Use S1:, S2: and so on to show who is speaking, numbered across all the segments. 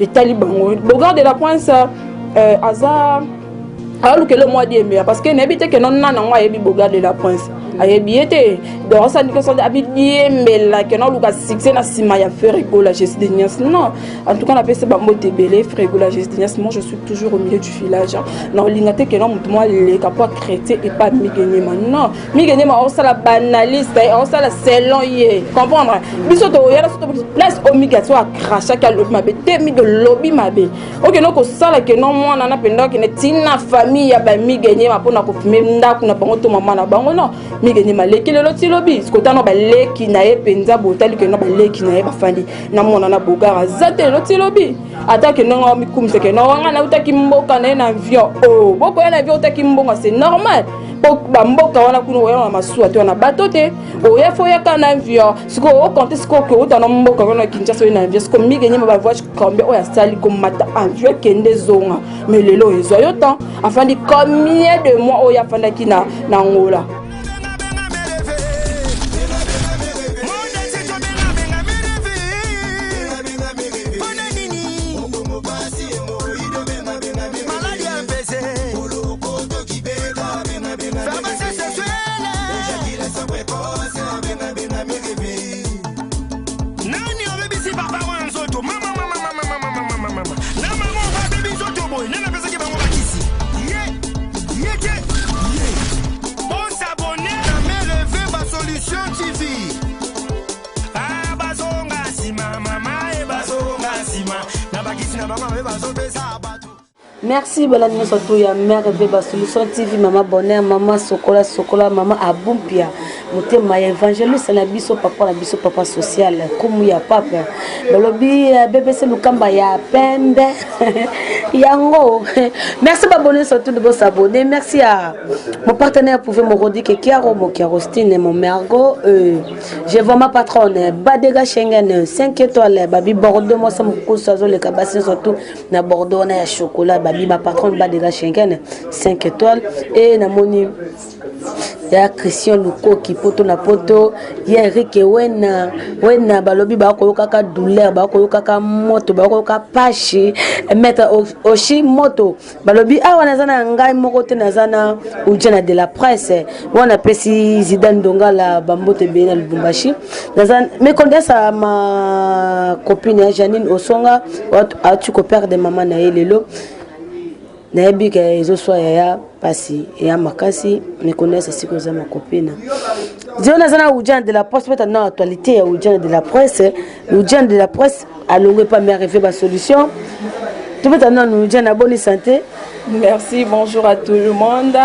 S1: et talibango Bogard de la Prince Aza alors que le mois d'hier parce que n'habite que non nanango yebi Bogard de la Prince ayebi été donc ça dit que ça habillé mais là que non luka succès na sima ya faire la gestion de Nias non en tout cas on appelle ça bambo tebele frère la gestion de Nias moi je suis toujours au milieu du village non lingate que non moi les capois chrétien et pas migéné non migéné ma on ça la banaliste on ça la selon yé comprendre biso to ya so place omiga so cracha ka l'autre mabe temi de lobby mabe OK non ko ça la que non moi na penda que ne tina famille ya ba migéné ma pona ko fumer ndako na bango to mama na bango non migéné maleki le loti lobby ce côté non ba leki na ye penza botali que non ba leki na ye ba fandi na mona na bogara zate loti lobby attaque non mi kum c'est que non na utaki mboka na avion oh boko na avion utaki mbonga c'est normal ba mboka wana kuno wana masuwa to na bato te o ya fo ya kana avion siko o compter siko ko utana mboka wana Kinshasa na avion siko migéné ma voyage combien o ya sali comme mata avion kende zonga mais lelo ezo yo temps afandi combien de mois o ya fanda kina na ngola.
S2: Merci Balani surtout ya mère Beba Solution TV maman bonheur maman sokola maman abumpia motema ya évangéliste na biso papa social comme ya papa balobi BBC Lukamba ya pembe yango merci babonner surtout de vos abonnés merci à mon partenaire pouvez me redire que Kiarostine mon mergo je vois ma patronne Badega Schengen 5 étoiles babi Bordeaux moi ça me coûte le cabassin surtout na Bordeaux na ya chocolat babi ma patronne Badega Schengen 5 étoiles et na moni ya Christian Luko qui poto na poto ya Eric wena balobi ba ko kaka douleur ba ko kaka moto ba ko kaka pashi mettre oshi moto balobi a wana zana ngai moko te na zana ujana de la presse wana pesi Zidane Dongala bambote bena Lubumbashi nazana me kondesa ma copine Janine Osonga tu ko père de maman na elelo na ebika ezo soya ya pasi ya makasi me connaissent si que ma copine Diona zana ujana de la presse peut dans actualité ya ujana de la presse ujana de la presse alongwe pas me arriver ba solution tout peut dans ujana bonne santé.
S1: Merci, bonjour à tout le monde.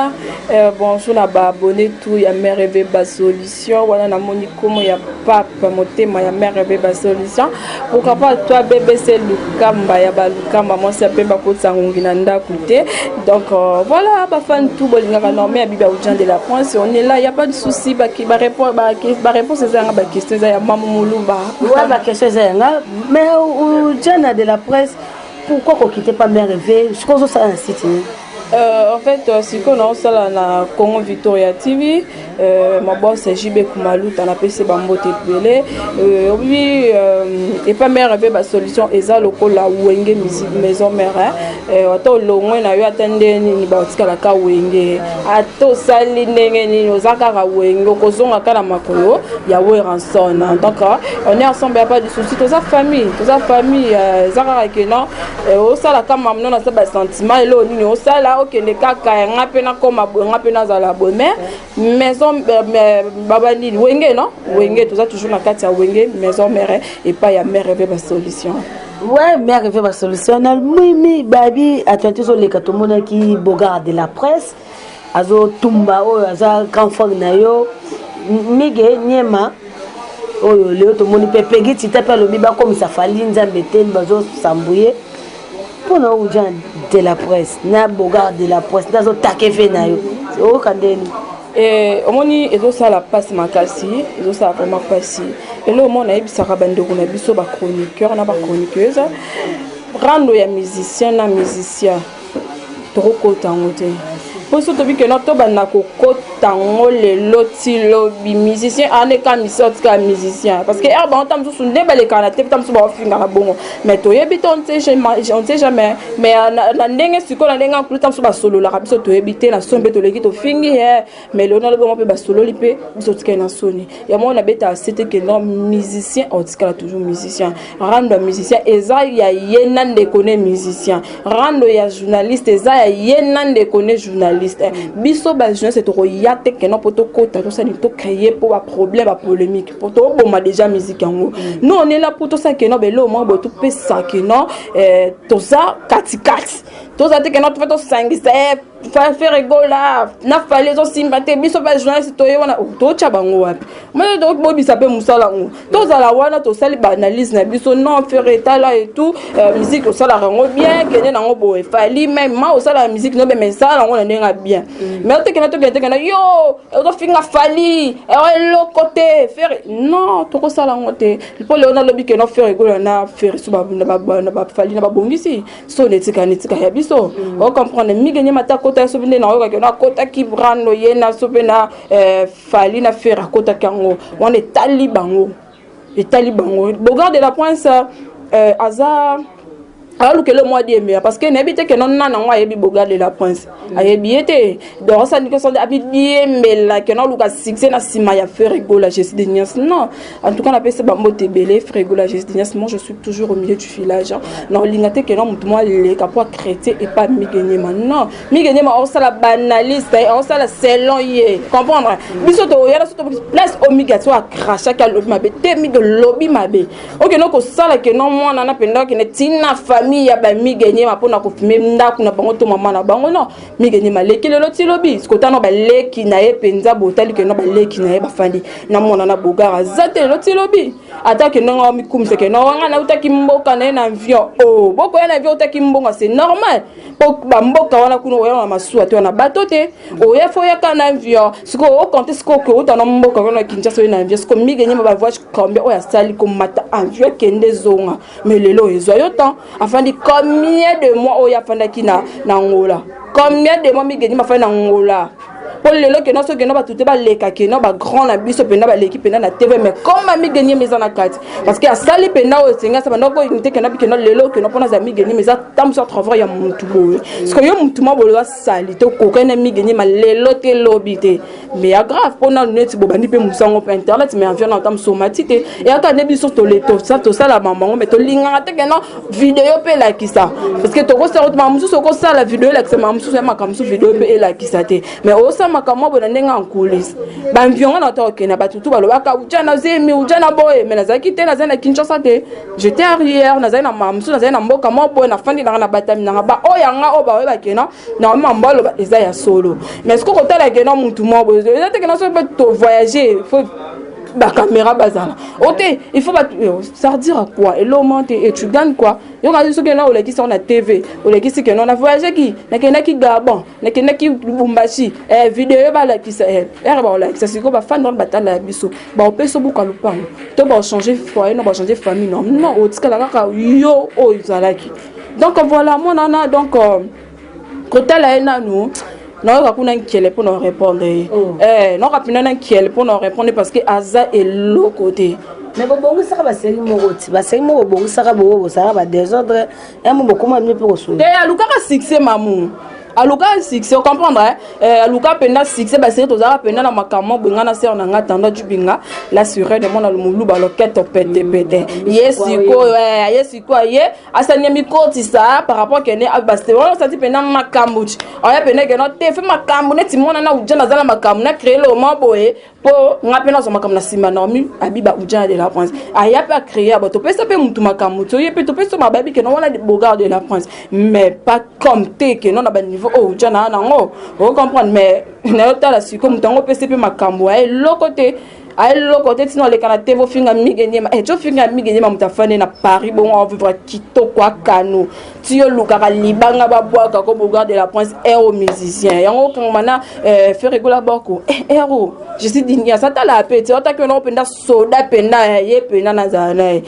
S1: Bonjour à abonné tout ya mère rêvé ba solution. Voilà na moni comme ya papa motema ya mère rêvé ba solution. Pourquoi pas toi BBC Lukamba ya ba Lukamba moi c'est pe ba ko tsangongi na ndakoute. Donc voilà ba fan tout bolinga normé ya biba ujana de la France. On est là, il y a pas de souci ba qui ba réponse c'est ça ba question ya maman Mulumba.
S2: Ouais ba question c'est mais ujana de la presse. Pourquoi qu'on quitte pas mère rêvé? Je pense que ça un site.
S1: En fait, si on a ça na Congo Victoria TV, ma boss c'est JB Kumalu, t'en as PC Bambo Tepele. Oui, et pas mère avec ma solution, eza local la Wenge maison mère. Ato longwe na yo attendre ni ba tika la ka Wenge. Ato sali ndenge ni ozaka ka Wenge kozonga kala makolo ya Weranson. Donc on est ensemble, y a pas de souci. Toute sa famille, zaka ke non. O sala ka mamno na sa ba sentiment elo ni o sala ok les kaka ngapena koma ngapena za la bonne maison baba ni Wenge non Wenge tout ça toujours na kati ya Wenge maison mère et pas ya mère rêver ba solution.
S2: Ouais, mère rêver ba solution mimi babi attention sur les katomona qui Bogard de la presse azo tumba o aza confort na yo mige nyema oyo leo to moni pepegi titape lo biba comme ça fali nzambe te bazo sambouye pour nous de la presse na Bogard de la presse nazo takefe na yo o kandeni
S1: et omoni ezo sala passe makasi ezo sala vraiment passe et là on a ebisaka bandeko na biso ba chroniqueur na ba chroniqueuse rando ya musicien na musicien trop kotango te pour surtout que notre banda kotango le loti lobby musicien aneka misoti ka musicien parce que ba on tam sous ne bale kana te tam sous ba finga na bongo mais to yebi on sait jamais mais na ndenge siko na ndenge plus tam sous ba solo la biso to yebi na sombe to leki to fingi mais le na bongo pe ba solo lipe biso tika na soni ya mo na beta c'était que non musicien on tika toujours musicien rando musicien eza ya yena de connaît musicien rando ya journaliste eza ya yena de connaît journaliste biso ba journaliste to yate que non poto kota to ça ni to créer pour un problème à polémique pour to bon déjà musique en nous on est là pour tout ça que non ben là au moins tout peut ça que non tout ça kati tout ça que non tu fais ton sang faire rigola na fallait on sympathie biso ba journaliste to yona to chabango wapi mais donc bobi ça peut musala ngo to za la wana to sali ba analyse na biso non faire état là et tout musique au sala rango bien gagner na ngo bo fali même ma au sala musique no mais ça là on est bien mais on te que na yo to finga fali et le côté faire non to ko sala ngo te pour le on lobi que non faire rigola na faire suba na ba fali na ba bongisi so netika ya biso on comprendre mi gagner mata kota sobine na oyo na kota ki brando yena sobena fali na faire kota kango on est talibango Bogar de la Pointe Aza alors que le mois d'hier parce que n'habite que non non yebi Bogar de la Pointe ayebi été donc ça dit que sont habit bien mais là que non luka succès na sima ya faire rigola Jessie Denias non en tout cas on appelle ça bambo tebele faire rigola Jessie Denias moi je suis toujours au milieu du village non lingate que non moi les capois chrétien et pas migné non migné on ça la banaliste on ça la selon yé comprendre biso to ya so place omiga to a cracher ka lobby mabe te mi de lobby mabe OK non ko ça la que non moi na penda que ne tina famille ya ba migné ma pona ko fumer ndako na bango to mama na bango non migné ma leki le loti lobby ce kota no ba leki na ye penza botali que no ba leki na ye ba fandi na mona na Bogara zate loti lobby attaque non mi kumse que non nga na utaki mboka na na avion oh boko na avion utaki mbonga c'est normal pour ba mboka wana kuno ya masuwa to na bateau te o ya fo ya kana avion siko o compter siko ko utana mboka wana Kinshasa na avion siko migné ma ba voyage combien o ya sali ko mata avion kende zonga mais lelo ezo yo temps afandi combien de mois o ya fanda kina na Angola combien de mois migné ma fanda na Angola pour le que non ce que non ba tout ba leka que non ba grand na biso pena ba l'équipe na TV mais comme ami gagner mes en akati parce que a sali pena o singa ça ba no ko inte que na bi que non lelo que non pona za mi gagner mais ça tam so travail ya muntu bo parce que yo muntu ma bo lo sali to ko kana mi gagner ma lelo te lobité mais ya grave pona net bo bandi pe musango pe internet mais environ tam somatité et ata ne biso to le to ça la maman mais to linga te que non vidéo pe la ki ça parce que to ko ça ma musu ko ça la vidéo la que ma musu ma kam su vidéo pe la ki ça te mais o makamo bona ndenga en coulisses ba environ na to ke na batutu ba lo baka ujana zemi ujana boy mais nazaki te nazana Kinshasa te j'étais arrière nazana mamsu nazana mboka mo boy na fandi na batami na ba o yanga o ba we ba kena na mambalo ba eza ya solo mais ce ko kotala ke na mutu mo boy eza te ke na so peut to voyager faut la caméra bazala OK il faut ça dire à quoi et l'augmente et tu gagnes quoi yo ka so que là on les qui sont na TV on les qui que non na voyager qui na kena ki Gabon na kena ki Lubumbashi vidéo ba la qui ça ba la ça c'est ko ba fan dans batala biso ba on peut so buka lupango to ba changer foyer non ba changer famille non o tika la kaka yo o izalaki donc voilà mon nana donc côté là na nous non rapuna kiele pour nous répondre non rapuna kiele pour nous répondre parce que Aza est l'autre côté
S2: mais bongo ça va série moroti ba série mo bongo ça va désordre et mo beaucoup même pour sous
S1: et aluka ka succès mamu aluka succès on comprendre aluka penda succès ba série tozara penda na makamo benga na ser na ngata ndo jubinga la suré de mon alumulu ba loquette pété yesiko ye asanya mikoti ça par rapport que ne abaste on ça penda makambu oya penda que no te fait makambu ne timona na ujana zala makambu na créer le maboye pour ngapena so makambu na sima na mi abiba ujana de la France aya pas créer ba to pesa pe mutu makambu to ye pe to pesa mababi que no wala de Bogar de la France mais pas comme te que non na ba niveau oh ujana na ngo on comprendre mais na yota la siko mutango pesa pe makambu ay le côté ay lo côté tino le kana tevo finga migenye to finga migenye mutafane na Paris bon on vivre kitoko akano tio lukaka libanga babwaka ko Bogar de la Prince au musicien yango kangana faire rigola boko héros je suis digné ça ta la pete ota que no penda soda penda ye penda na zana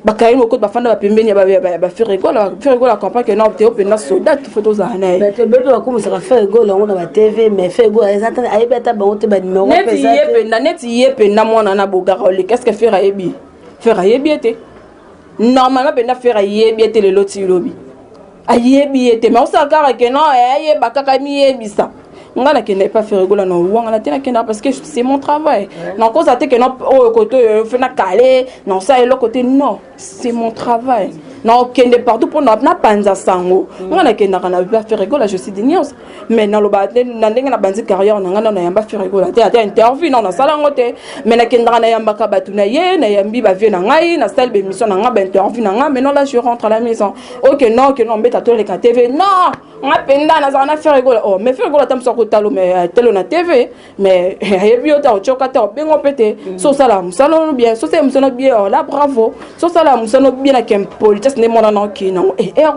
S1: bakai moko bafanda bapembeni ba faire rigola comprend que no te penda soda photo zana
S2: mais te beto ko musaka faire rigola on na TV mais faire rigola ezata ayebeta ba on te ba numéro
S1: pesa neti ye penda mona na Bogar qu'est-ce que faire ayebi faire ayebi était normalement penda faire ayebi était le loti lobi ayebi était mais on s'akara que non ayeba kaka mi yebisa ngana ke n'est pas faire rigola non wanga tena kena parce que c'est mon travail non cause até que non au côté fait na calé non ça et le côté non c'est mon travail non kende partout pour na panza sango ngana kenda kana pas faire rigola je suis dignos mais na lo ba na ndenge na banzi carrière na ngana na yamba faire rigola te ata interview non na sala ngote mais na kenda na yamba ka batu na ye na yambi ba vie na ngai na style émission na nga ba interview na nga mais non là je rentre à la maison OK non que non beta to le ka TV non nga penda na za na faire rigola oh mais faire rigola tam so ko talo mais telo na TV mais yebi ota o chokata o bengo pete so sala musalo bien so c'est musalo bien là bravo so sala musalo bien na kempoli ne mona non ki non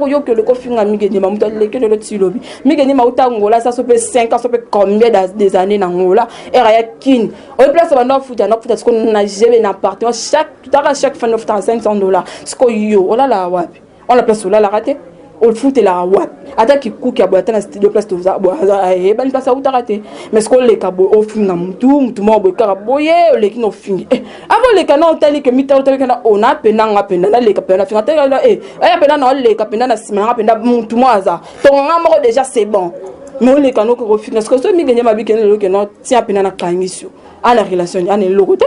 S1: yo que le kofinga migeni mamuta le que le tilobi migeni mauta ngola ça so peut 5 ans so peut combien des années na ngola era ya kin au place ba no futa ce qu'on a jamais n'appartement chaque fin of $500 ce ko yo oh là là wapi on la place là la raté on fout la wapi ata ki kuki abota na studio place to za bo e bani place uta raté mais ce qu'on le kabo au finga mutu mo bo karaboye le ki no fingi avant le canon tali que mita tali kana on a penanga penana le kapena finga tali aya penana le kapena na sima pena mutu mo aza to ngamo déjà c'est bon mais on le canon ko finga ce que so mi gagner ma bikene le que non tia penana kangisio à la relation à ne lokote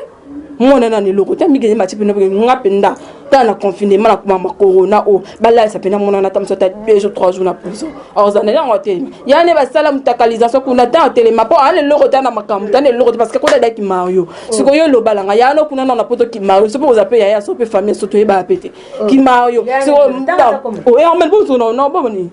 S1: mona na ne lokote mi gagner ma tipena ngapenda na confinement na kuma corona o bala ça pena mona na tamso ta 2 jours 3 jours na prison alors ça n'est pas tellement ya ne ba sala mutakalisation kuna ta telema po ale lokote na makambo ta ne lokote parce que ko da ki Mario siko yo lo balanga ya no kuna na poto ki Mario so po za pe ya so pe famille so to e ba pété ki Mario so o e en même temps non bon ni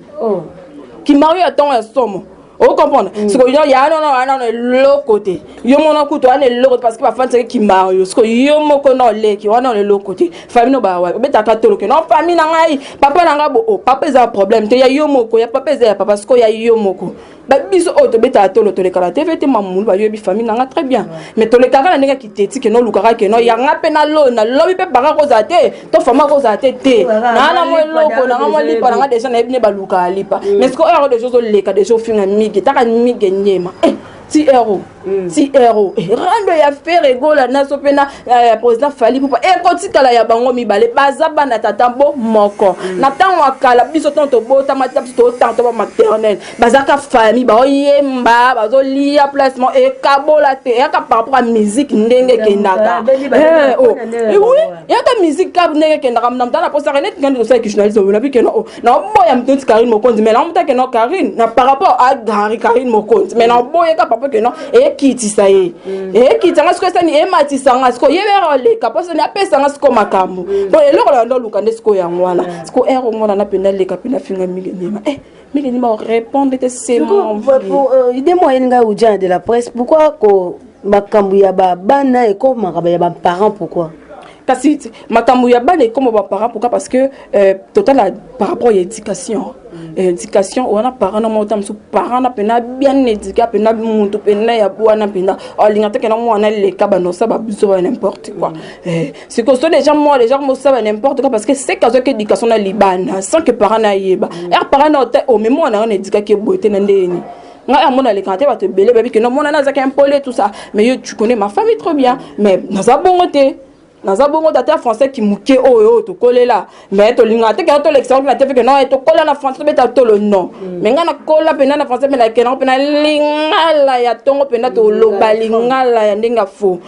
S1: ki Mario attend un somme. Vous comprenez? Ce que yo ya non l'autre côté. Yo mon coup toi ne l'autre parce que ma femme c'est qui Mario. Ce que yo mon kono le qui on est l'autre côté. Famille no ba wa. Be ta katolo que non famille na ngai. Papa na nga bo papa za problème. Te ya yo moko ya papa za papa parce que ya yo moko. Ba biso o to beta tolo to le kala TV te mamulu ba yo bi famille na nga très bien. Mais to le kala na nga ki teti que no lukara que no ya nga pe na lo na lobi pe baka ko za te. To fama ko za te te. Na mo loko na mo lipa na nga déjà na ebine ba luka lipa. Mais ce que erreur de choses le ka de choses finga gitaka mi genyema ti héros rando ya faire rigola na sopena président Fali pour kotikala ya bango mibale bazaba na tata bo moko na tango akala biso tonto bota matapsi to tanto ba maternel bazaka famille ba oyemba bazolia placement e kabola te ya ka par rapport à musique ndenge kendaka oui ya ka musique ka ndenge kendaka mnamta na posa renet ngandi so ki journaliste na bi keno na boya mtonti Karine Mokonzi mais na mta keno Karine na par rapport à Karine Mokonzi mais na boya ka papa keno e kiti sa ye e kiti nga sko sani e mati sanga sko yebera le kaposa ni apesa nga sko makambo bon e loko la ndo lukande sko ya ngwana sko ero ngwana na penda le kapena finga migenema migenema répondre te c'est mon
S2: idée moyenne nga uja de la presse pourquoi ko makambo ya bana et ko makambo ya ba parents pourquoi
S1: kasi makambo ya bana et comme ba parents pourquoi parce que total par rapport à l'éducation éducation on a parents na motam su parents na pena bien éduqué pena muntu pena ya bwana pena alingata kana mwana le kabano ça ba biso n'importe quoi c'est que so déjà moi les gens mo ça n'importe quoi parce que c'est caso que éducation na libana sans que parents na yeba parents na au même moi na éduqué que beauté na ndeni nga amona le kanté ba te belé baby que non mona na zaka impolé tout ça mais tu connais ma famille trop bien mais na bongoté naza bongo data français qui muke oyo to kolela mais to linga te ka to l'exemple na te fait que non to kola na français beta to le non mais nga na kola pena na français mais la ke na pena lingala ya tongo pena to lo balingala ya ndinga fo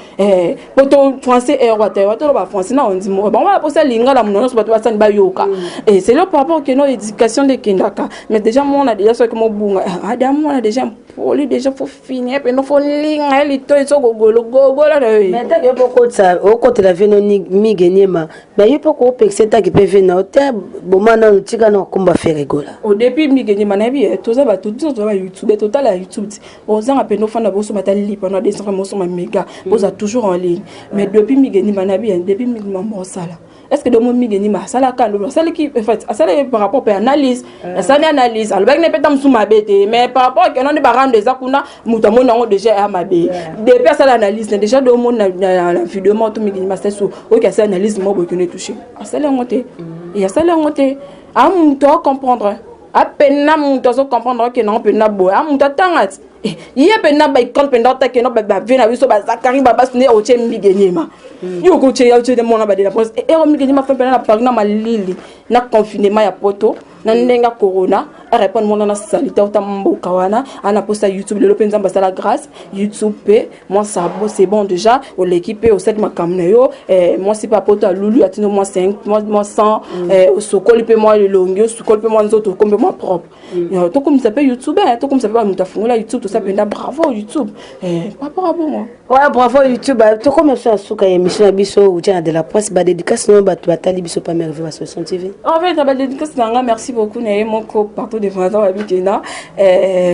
S1: poto français to ba français na on dit bon on va poser lingala mon so bato basani ba yoka c'est le par rapport que no éducation de kindaka mais déjà moi on a déjà ce que mo bunga adam on a déjà poli déjà faut finir pe no faut linga li to so gogolo là
S2: mais ta que beaucoup ça au côté la veno ni migenyema mais il peut ko pexer ta qui peut venir te bomana tika no komba faire rigola
S1: au début migenyema na bi to za ba tout ba YouTube total à YouTube ozanga pe no fana bo so mata li pendant des enfants so ma méga boza toujours en ligne mais depuis migenyema na bi depuis migenyema sala est-ce que de mon migenyema sala ka lo sala qui en fait sala par rapport à analyse ça ni analyse alors ne peut tam sou ma bête mais par rapport que non de barande des akuna mutamona on déjà à ma bé depuis ça l'analyse déjà de mon la vidéo moi tout migenyema c'est sou OK ça analyse moi bo que ne toucher ça la monter et ça la monter à mon to comprendre à peine na mon to comprendre que non pe na bo à mon tangat il pe na ba compte pendant ta que non ba vena biso ba zakari ba basne o che migenyema yo ko che ya che de mona ba de la poste et o migenyema fait pendant la parina malili na confinement ya poto na ndenga corona a répondre mon na salita utambo kawana ana posta YouTube le penza ba la grâce YouTube moi ça c'est bon déjà au l'équipe au set makamna yo moi c'est pas poto lulu atino moi 5 moi 100 au sokoli pe moi le longio sokoli pe moi nzoto comme moi propre to comme ça peut YouTube to comme ça peut mutafungula YouTube to ça penda bravo YouTube pas bravo
S2: ouais bravo YouTube to comme ça suka émission biso ou tiens de la presse ba dédicace no ba batali biso pas merveilleux à 60 TV
S1: en fait ba dédicace nanga merci beaucoup na mon co partout de France habitena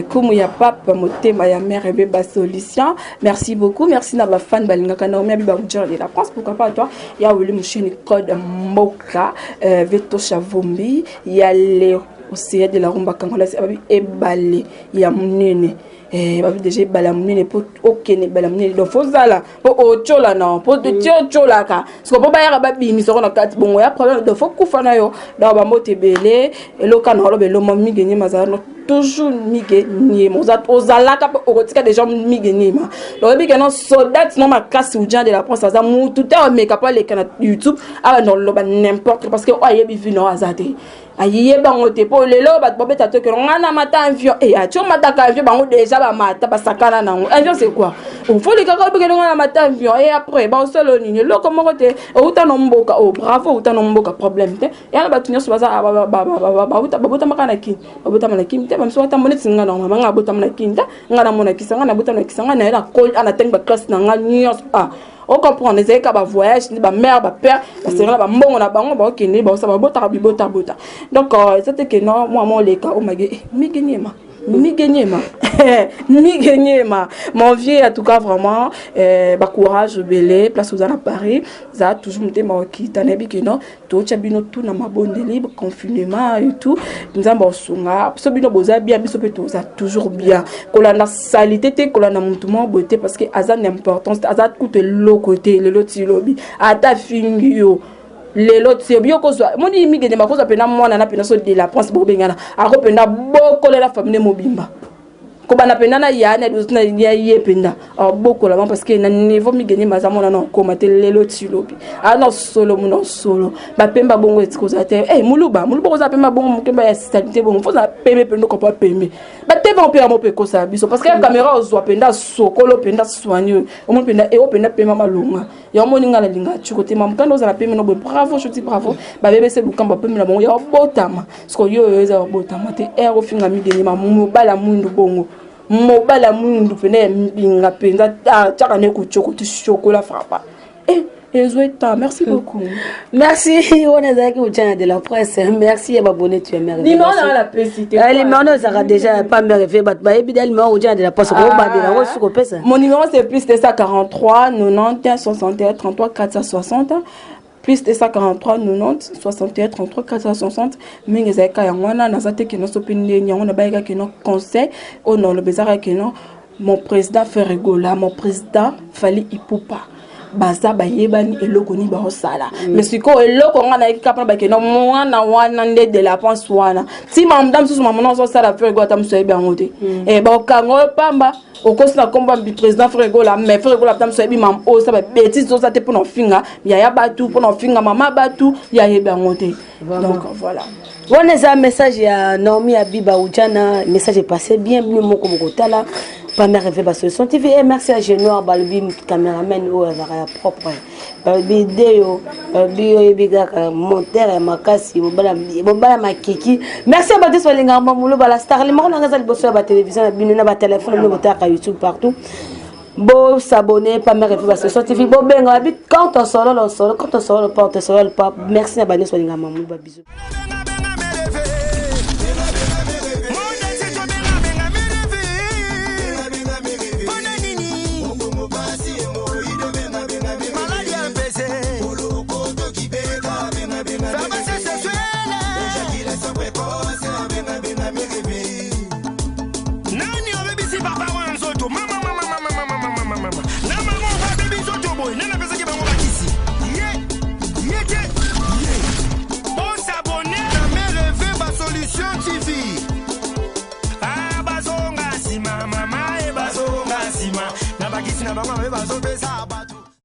S1: comme ya papa motema ya mère et ba solution merci beaucoup merci na ba fan balinga kana omi ba bujira de la France pourquoi pas toi ya wuli mushini code mboka veto chavombi ya le aussi de la rumba kangola c'est ebale ya munene babi déjà bala munene pour okene bala munene donc faut ça là pour ochola non pour de tiochola ka parce que ba ya ba bimi so na kati bongo ya problème de faut kufana yo da ba motebele eloka na lo belo mami gagner mazano toujours migé mozat ozalaka okotika déjà migé ma donc bi kana soldat non ma casse ou de la France ça mu tout est make up les canal YouTube ah non lo ba n'importe parce que oyebi vino azate ayiye bango te po lelo bat bobeta to ke ngana mata avion et atio mata ka avion bango déjà ba mata ba sakana nango avion c'est quoi on faut les kaka be ngana mata avion et après ba solo nini lo comment côté uta no mboka oh bravo uta no mboka problème te ya ba tunyo so baza ba uta makana kin ba uta makana kin te ba so uta moneti ngana no manga uta makana kin te ngana mona kisanga na uta makana kisanga na la col ana teng ba classe na ngani ah on comprend les écarts ba voyage ni ba mère ba père c'est là ba mbongo na bango ba okene ba ça ba bota bibota bota donc c'était que non moi les cas o magi migenyema mon vieux en tout cas vraiment ba courage belé place aux à Paris ça toujours m'était marqué tanebi que non to chabino tout na mabonde libre confinement et tout nzamba osunga so bino boza bien biso pe to ça toujours bien kolana salité te kolana mutumo beauté parce que azan importance azat coûte le côté le loti lobby ata fingio les lots c'est bien que ça mon imi gene makoza pena mwana na pena so de la France bobengana ako pena boko la famille mobimba ko bana pena na yana dosna ya yependa boko la parce que na niveau mi gene mazamona na ko matel les lots lobi non solo mon solo ba pemba bongo etikoza te muluba ko za pemba bongo mukemba ya stabilité bongo faut za pembe pendo ko pas pembe ba te va pe mo pe ko sa biso parce que la caméra ozwa penda sokolo penda soigné o mo penda e o penda pemba malunga ya mo ninga la linga chukote mam kando za la pembe no bravo je dis bravo ba bébé se bukamba pembe la bongo ya botama parce que yo za botama te o finga mi gene ma mo bala mundu bongo mobala mundu pene mbinga penza tchaka ne ko chokote chocolat frappa merci beaucoup.
S2: Merci, on est avec vous de la presse. Merci à m'abonner, tu es merveilleux.
S1: Numéro dans la publicité.
S2: Les numéros ça déjà pas merveilleux, mais évidemment au de la presse.
S1: Mon numéro c'est plus de 43 91 61 33 460. Plus de 143 90 61 33 460 mingi zaka yangwana nazate ke no sopinde nyangona baika ke no conseil au non le bezara ke no mon président Ferregola mon président Fali Ipupa baza bayebani eloko ni ba osala mais siko eloko ngana ikapana ba ke no mwana wana nde de la pense wana si mamdam susu mamona so sala Ferregola tam so ebangote ba kango pamba okosina komba bi président Ferregola mais Ferregola tam so ebi mam o sa ba bêtise so sa te pour finga ya batu pour finga mama batu ya ebangote donc voilà.
S2: On a un message à Naomi Abiba Oudjana, message est passé bien moko mokotala pas me rêver solution TV et merci à Genoir balbi caméraman ou propre balbi deo balbi biga monteur makasi bobala makiki merci à Badis Walinga Mamulo bala star les marons ngazali bosso ba télévision bino na ba téléphone no botaka YouTube partout bon s'abonner pas me rêver solution TV bon benga bit quand on solo quand on solo porte solo pas merci à Badis Walinga Mamulo ba bisous.
S3: Mama,